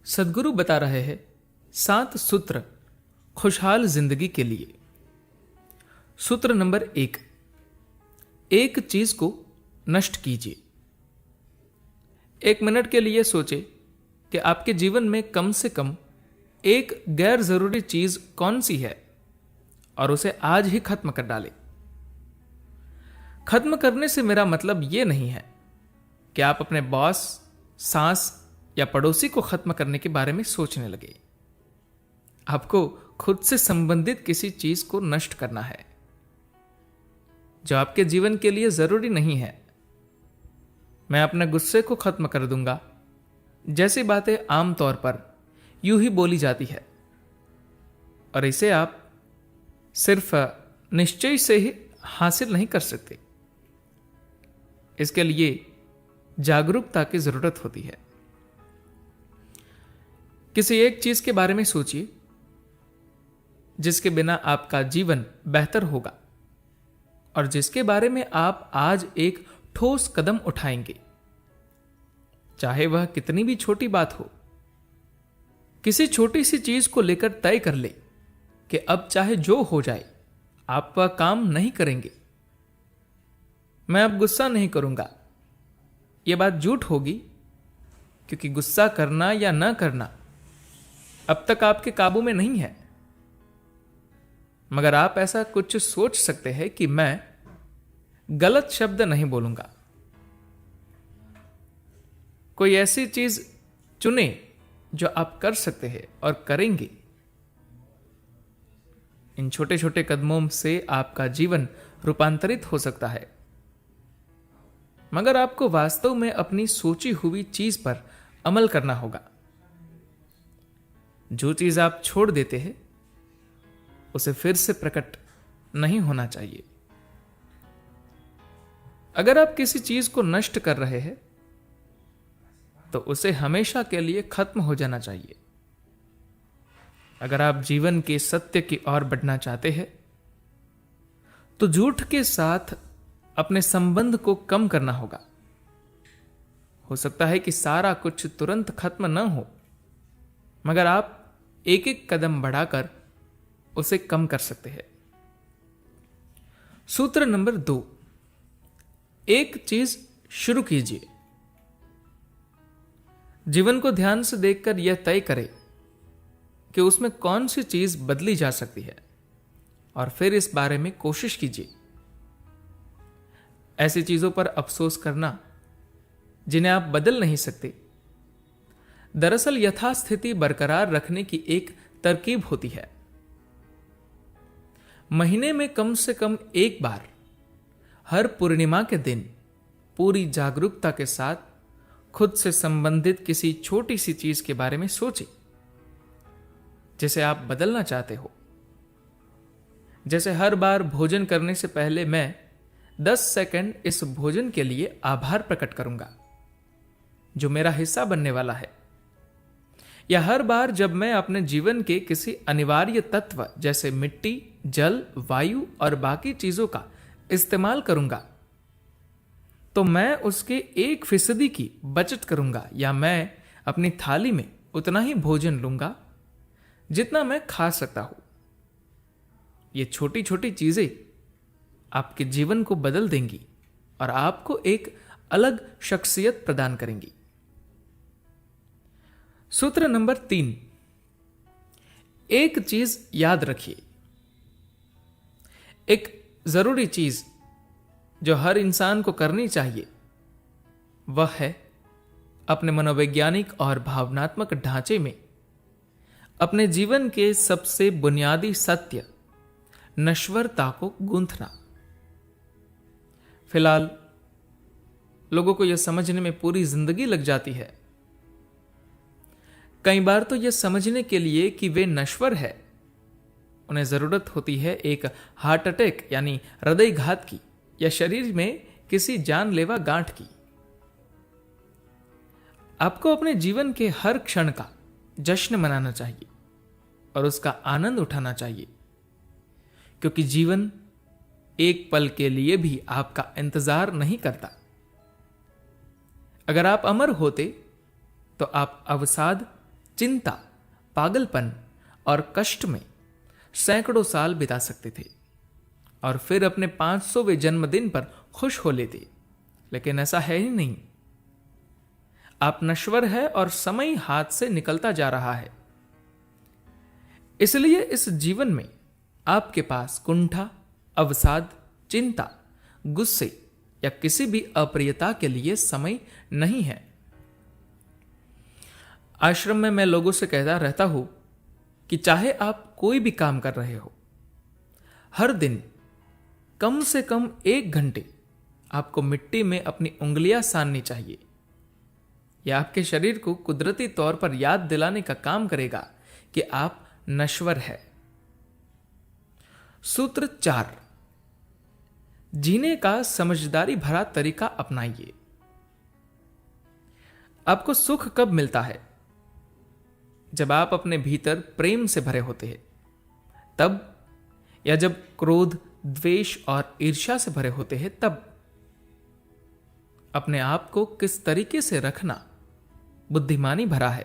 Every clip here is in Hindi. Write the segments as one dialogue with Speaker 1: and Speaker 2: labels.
Speaker 1: सदगुरु बता रहे हैं 7 सूत्र खुशहाल जिंदगी के लिए। सूत्र नंबर 1, एक चीज को नष्ट कीजिए। 1 मिनट के लिए सोचें कि आपके जीवन में कम से कम एक गैर जरूरी चीज कौन सी है और उसे आज ही खत्म कर डालें। खत्म करने से मेरा मतलब यह नहीं है कि आप अपने बॉस, सास या पड़ोसी को खत्म करने के बारे में सोचने लगे। आपको खुद से संबंधित किसी चीज को नष्ट करना है जो आपके जीवन के लिए जरूरी नहीं है। मैं अपने गुस्से को खत्म कर दूंगा जैसी बातें आमतौर पर यूं ही बोली जाती है, और इसे आप सिर्फ निश्चय से ही हासिल नहीं कर सकते। इसके लिए जागरूकता की जरूरत होती है। किसी एक चीज के बारे में सोचिए जिसके बिना आपका जीवन बेहतर होगा और जिसके बारे में आप आज एक ठोस कदम उठाएंगे, चाहे वह कितनी भी छोटी बात हो। किसी छोटी सी चीज को लेकर तय कर ले कि अब चाहे जो हो जाए आप वह काम नहीं करेंगे। मैं अब गुस्सा नहीं करूंगा। यह बात झूठ होगी, क्योंकि गुस्सा करना या न करना अब तक आपके काबू में नहीं है। मगर आप ऐसा कुछ सोच सकते हैं कि मैं गलत शब्द नहीं बोलूंगा। कोई ऐसी चीज चुने जो आप कर सकते हैं और करेंगे। इन छोटे छोटे कदमों से आपका जीवन रूपांतरित हो सकता है, मगर आपको वास्तव में अपनी सोची हुई चीज पर अमल करना होगा। जो चीज आप छोड़ देते हैं उसे फिर से प्रकट नहीं होना चाहिए। अगर आप किसी चीज को नष्ट कर रहे हैं तो उसे हमेशा के लिए खत्म हो जाना चाहिए। अगर आप जीवन के सत्य की ओर बढ़ना चाहते हैं तो झूठ के साथ अपने संबंध को कम करना होगा। हो सकता है कि सारा कुछ तुरंत खत्म न हो, मगर आप एक एक कदम बढ़ाकर उसे कम कर सकते हैं। सूत्र नंबर 2, एक चीज शुरू कीजिए। जीवन को ध्यान से देखकर यह तय करें कि उसमें कौन सी चीज बदली जा सकती है और फिर इस बारे में कोशिश कीजिए। ऐसी चीजों पर अफसोस करना जिन्हें आप बदल नहीं सकते, दरअसल यथास्थिति बरकरार रखने की एक तरकीब होती है। महीने में कम से कम एक बार हर पूर्णिमा के दिन पूरी जागरूकता के साथ खुद से संबंधित किसी छोटी सी चीज के बारे में सोचें जिसे आप बदलना चाहते हो। जैसे हर बार भोजन करने से पहले मैं 10 सेकंड इस भोजन के लिए आभार प्रकट करूंगा जो मेरा हिस्सा बनने वाला है, या हर बार जब मैं अपने जीवन के किसी अनिवार्य तत्व जैसे मिट्टी, जल, वायु और बाकी चीजों का इस्तेमाल करूंगा तो मैं उसके 1% की बचत करूंगा, या मैं अपनी थाली में उतना ही भोजन लूंगा जितना मैं खा सकता हूं। ये छोटी छोटी चीजें आपके जीवन को बदल देंगी और आपको एक अलग शख्सियत प्रदान करेंगी। सूत्र नंबर 3, एक चीज याद रखिए। एक जरूरी चीज जो हर इंसान को करनी चाहिए वह है अपने मनोवैज्ञानिक और भावनात्मक ढांचे में अपने जीवन के सबसे बुनियादी सत्य नश्वरता को गूंथना। फिलहाल लोगों को यह समझने में पूरी जिंदगी लग जाती है। कई बार तो यह समझने के लिए कि वे नश्वर है उन्हें जरूरत होती है एक हार्ट अटैक यानी हृदय घात की, या शरीर में किसी जानलेवा गांठ की। आपको अपने जीवन के हर क्षण का जश्न मनाना चाहिए और उसका आनंद उठाना चाहिए, क्योंकि जीवन एक पल के लिए भी आपका इंतजार नहीं करता। अगर आप अमर होते तो आप अवसाद, चिंता, पागलपन और कष्ट में सैकड़ों साल बिता सकते थे और फिर अपने 500वें जन्मदिन पर खुश हो लेते। लेकिन ऐसा है ही नहीं। आप नश्वर है और समय हाथ से निकलता जा रहा है। इसलिए इस जीवन में आपके पास कुंठा, अवसाद, चिंता, गुस्से या किसी भी अप्रियता के लिए समय नहीं है। आश्रम में मैं लोगों से कहता रहता हूं कि चाहे आप कोई भी काम कर रहे हो, हर दिन कम से कम 1 घंटे आपको मिट्टी में अपनी उंगलियां साननी चाहिए। यह आपके शरीर को कुदरती तौर पर याद दिलाने का काम करेगा कि आप नश्वर है। सूत्र 4, जीने का समझदारी भरा तरीका अपनाइए। आपको सुख कब मिलता है? जब आप अपने भीतर प्रेम से भरे होते हैं, तब, या जब क्रोध, द्वेष और ईर्ष्या से भरे होते हैं, तब। अपने आप को किस तरीके से रखना बुद्धिमानी भरा है,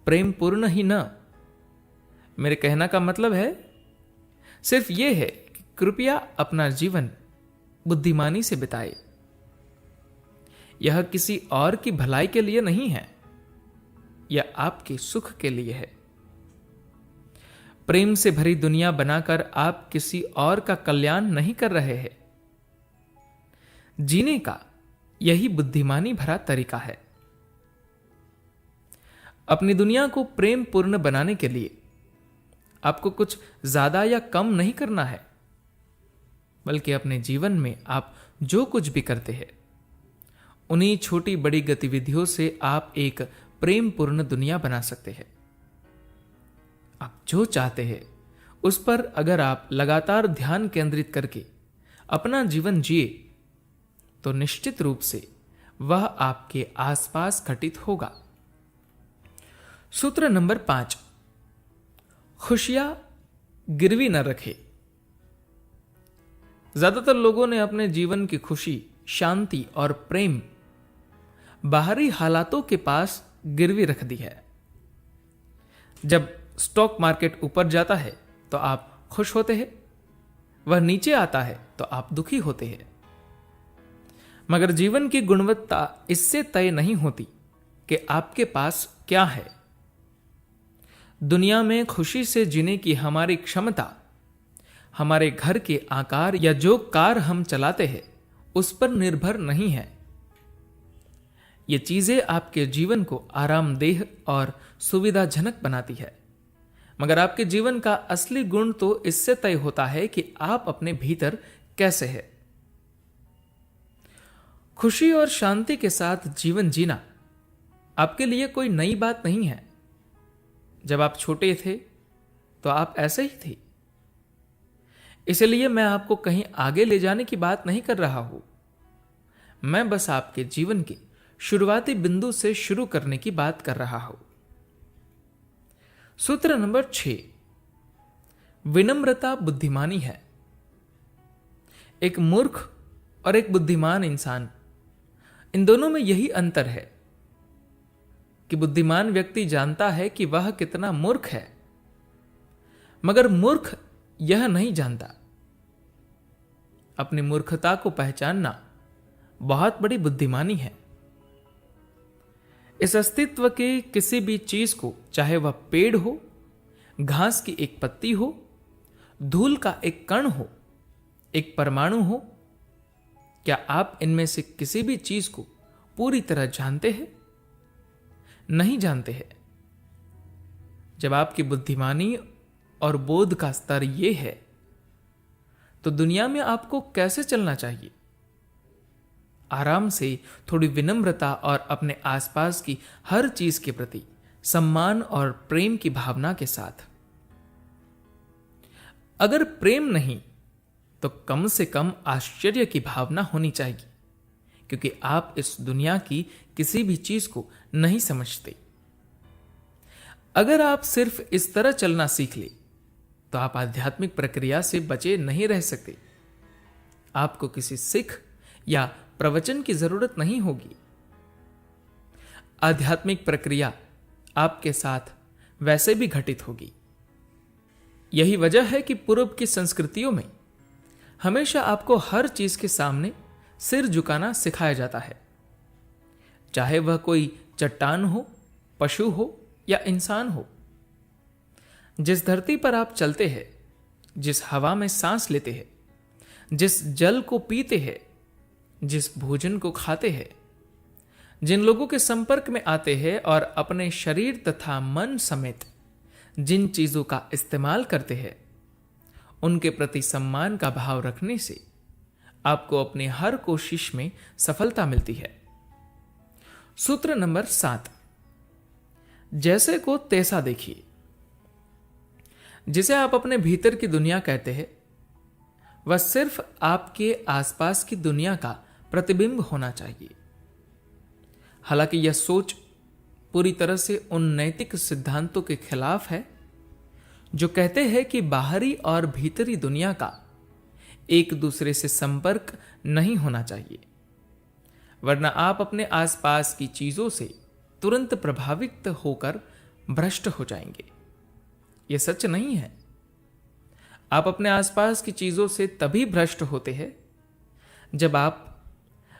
Speaker 1: प्रेम पूर्ण ही न। मेरे कहना का मतलब है सिर्फ यह है कि कृपया अपना जीवन बुद्धिमानी से बिताए। यह किसी और की भलाई के लिए नहीं है, यह आपके सुख के लिए है। प्रेम से भरी दुनिया बनाकर आप किसी और का कल्याण नहीं कर रहे हैं। जीने का यही बुद्धिमानी भरा तरीका है। अपनी दुनिया को प्रेम पूर्ण बनाने के लिए आपको कुछ ज्यादा या कम नहीं करना है, बल्कि अपने जीवन में आप जो कुछ भी करते हैं, उन्हीं छोटी बड़ी गतिविधियों से आप एक प्रेम पूर्ण दुनिया बना सकते हैं। आप जो चाहते हैं उस पर अगर आप लगातार ध्यान केंद्रित करके अपना जीवन जिए, तो निश्चित रूप से वह आपके आसपास घटित होगा। सूत्र नंबर 5, खुशियां गिरवी न रखे। ज्यादातर लोगों ने अपने जीवन की खुशी, शांति और प्रेम बाहरी हालातों के पास गिरवी रख दी है। जब स्टॉक मार्केट ऊपर जाता है तो आप खुश होते हैं, वह नीचे आता है तो आप दुखी होते हैं। मगर जीवन की गुणवत्ता इससे तय नहीं होती कि आपके पास क्या है। दुनिया में खुशी से जीने की हमारी क्षमता हमारे घर के आकार या जो कार हम चलाते हैं उस पर निर्भर नहीं है। ये चीजें आपके जीवन को आरामदेह और सुविधाजनक बनाती है, मगर आपके जीवन का असली गुण तो इससे तय होता है कि आप अपने भीतर कैसे हैं। खुशी और शांति के साथ जीवन जीना आपके लिए कोई नई बात नहीं है। जब आप छोटे थे तो आप ऐसे ही थे। इसलिए मैं आपको कहीं आगे ले जाने की बात नहीं कर रहा हूं। मैं बस आपके जीवन के शुरुआती बिंदु से शुरू करने की बात कर रहा हूं। सूत्र नंबर 6, विनम्रता बुद्धिमानी है। एक मूर्ख और एक बुद्धिमान इंसान, इन दोनों में यही अंतर है कि बुद्धिमान व्यक्ति जानता है कि वह कितना मूर्ख है, मगर मूर्ख यह नहीं जानता। अपनी मूर्खता को पहचानना बहुत बड़ी बुद्धिमानी है। इस अस्तित्व के किसी भी चीज को, चाहे वह पेड़ हो, घास की एक पत्ती हो, धूल का एक कण हो, एक परमाणु हो, क्या आप इनमें से किसी भी चीज को पूरी तरह जानते हैं? नहीं जानते हैं। जब आपकी बुद्धिमानी और बोध का स्तर यह है, तो दुनिया में आपको कैसे चलना चाहिए? आराम से, थोड़ी विनम्रता और अपने आसपास की हर चीज के प्रति सम्मान और प्रेम की भावना के साथ। अगर प्रेम नहीं तो कम से कम आश्चर्य की भावना होनी चाहिए, क्योंकि आप इस दुनिया की किसी भी चीज को नहीं समझते। अगर आप सिर्फ इस तरह चलना सीख ले तो आप आध्यात्मिक प्रक्रिया से बचे नहीं रह सकते। आपको किसी सिख या प्रवचन की जरूरत नहीं होगी। आध्यात्मिक प्रक्रिया आपके साथ वैसे भी घटित होगी। यही वजह है कि पूर्व की संस्कृतियों में हमेशा आपको हर चीज के सामने सिर झुकाना सिखाया जाता है, चाहे वह कोई चट्टान हो, पशु हो या इंसान हो। जिस धरती पर आप चलते हैं, जिस हवा में सांस लेते हैं, जिस जल को पीते हैं, जिस भोजन को खाते हैं, जिन लोगों के संपर्क में आते हैं और अपने शरीर तथा मन समेत जिन चीजों का इस्तेमाल करते हैं, उनके प्रति सम्मान का भाव रखने से आपको अपनी हर कोशिश में सफलता मिलती है। सूत्र नंबर 7, जैसे को तैसा देखिए। जिसे आप अपने भीतर की दुनिया कहते हैं, वह सिर्फ आपके आसपास की दुनिया का प्रतिबिंब होना चाहिए। हालांकि यह सोच पूरी तरह से उन नैतिक सिद्धांतों के खिलाफ है जो कहते हैं कि बाहरी और भीतरी दुनिया का एक दूसरे से संपर्क नहीं होना चाहिए, वरना आप अपने आसपास की चीजों से तुरंत प्रभावित होकर भ्रष्ट हो जाएंगे। यह सच नहीं है। आप अपने आसपास की चीजों से तभी भ्रष्ट होते हैं जब आप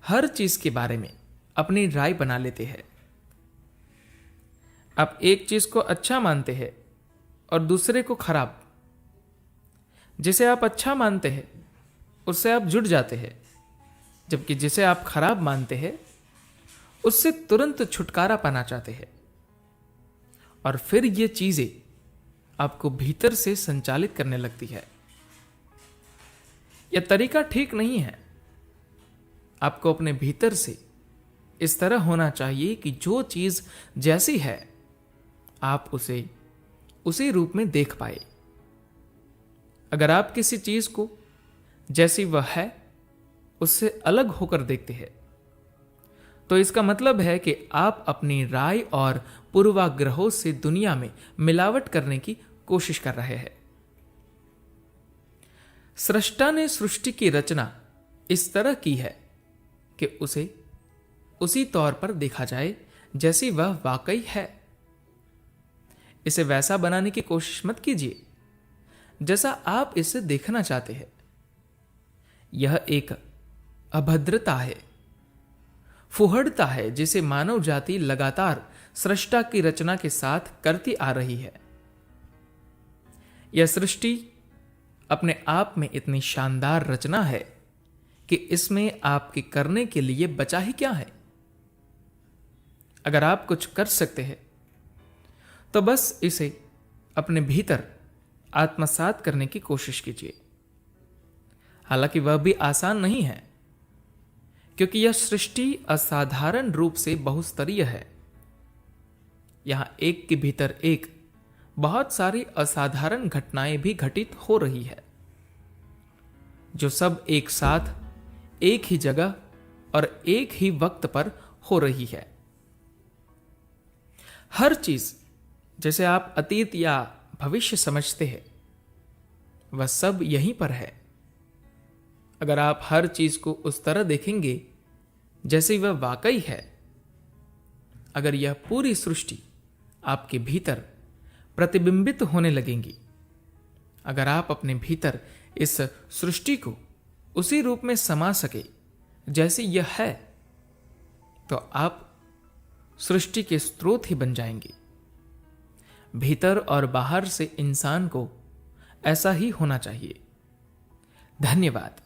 Speaker 1: हर चीज के बारे में अपनी राय बना लेते हैं। आप एक चीज को अच्छा मानते हैं और दूसरे को खराब। जिसे आप अच्छा मानते हैं उससे आप जुड़ जाते हैं, जबकि जिसे आप खराब मानते हैं उससे तुरंत छुटकारा पाना चाहते हैं। और फिर ये चीजें आपको भीतर से संचालित करने लगती है। यह तरीका ठीक नहीं है। आपको अपने भीतर से इस तरह होना चाहिए कि जो चीज जैसी है आप उसे उसी रूप में देख पाए। अगर आप किसी चीज को जैसी वह है उससे अलग होकर देखते हैं, तो इसका मतलब है कि आप अपनी राय और पूर्वाग्रहों से दुनिया में मिलावट करने की कोशिश कर रहे हैं। सृष्टा ने सृष्टि की रचना इस तरह की है कि उसे उसी तौर पर देखा जाए जैसी वह वाकई है। इसे वैसा बनाने की कोशिश मत कीजिए जैसा आप इसे देखना चाहते हैं। यह एक अभद्रता है, फुहड़ता है जिसे मानव जाति लगातार सृष्टा की रचना के साथ करती आ रही है। यह सृष्टि अपने आप में इतनी शानदार रचना है कि इसमें आपके करने के लिए बचा ही क्या है। अगर आप कुछ कर सकते हैं तो बस इसे अपने भीतर आत्मसात करने की कोशिश कीजिए। हालांकि वह भी आसान नहीं है, क्योंकि यह सृष्टि असाधारण रूप से बहुस्तरीय है। यहां एक के भीतर एक बहुत सारी असाधारण घटनाएं भी घटित हो रही है, जो सब एक साथ एक ही जगह और एक ही वक्त पर हो रही है। हर चीज जैसे आप अतीत या भविष्य समझते हैं, वह सब यहीं पर है। अगर आप हर चीज को उस तरह देखेंगे जैसे वह वाकई है, अगर यह पूरी सृष्टि आपके भीतर प्रतिबिंबित होने लगेंगी, अगर आप अपने भीतर इस सृष्टि को उसी रूप में समा सके जैसी यह है, तो आप सृष्टि के स्रोत ही बन जाएंगे। भीतर और बाहर से इंसान को ऐसा ही होना चाहिए। धन्यवाद।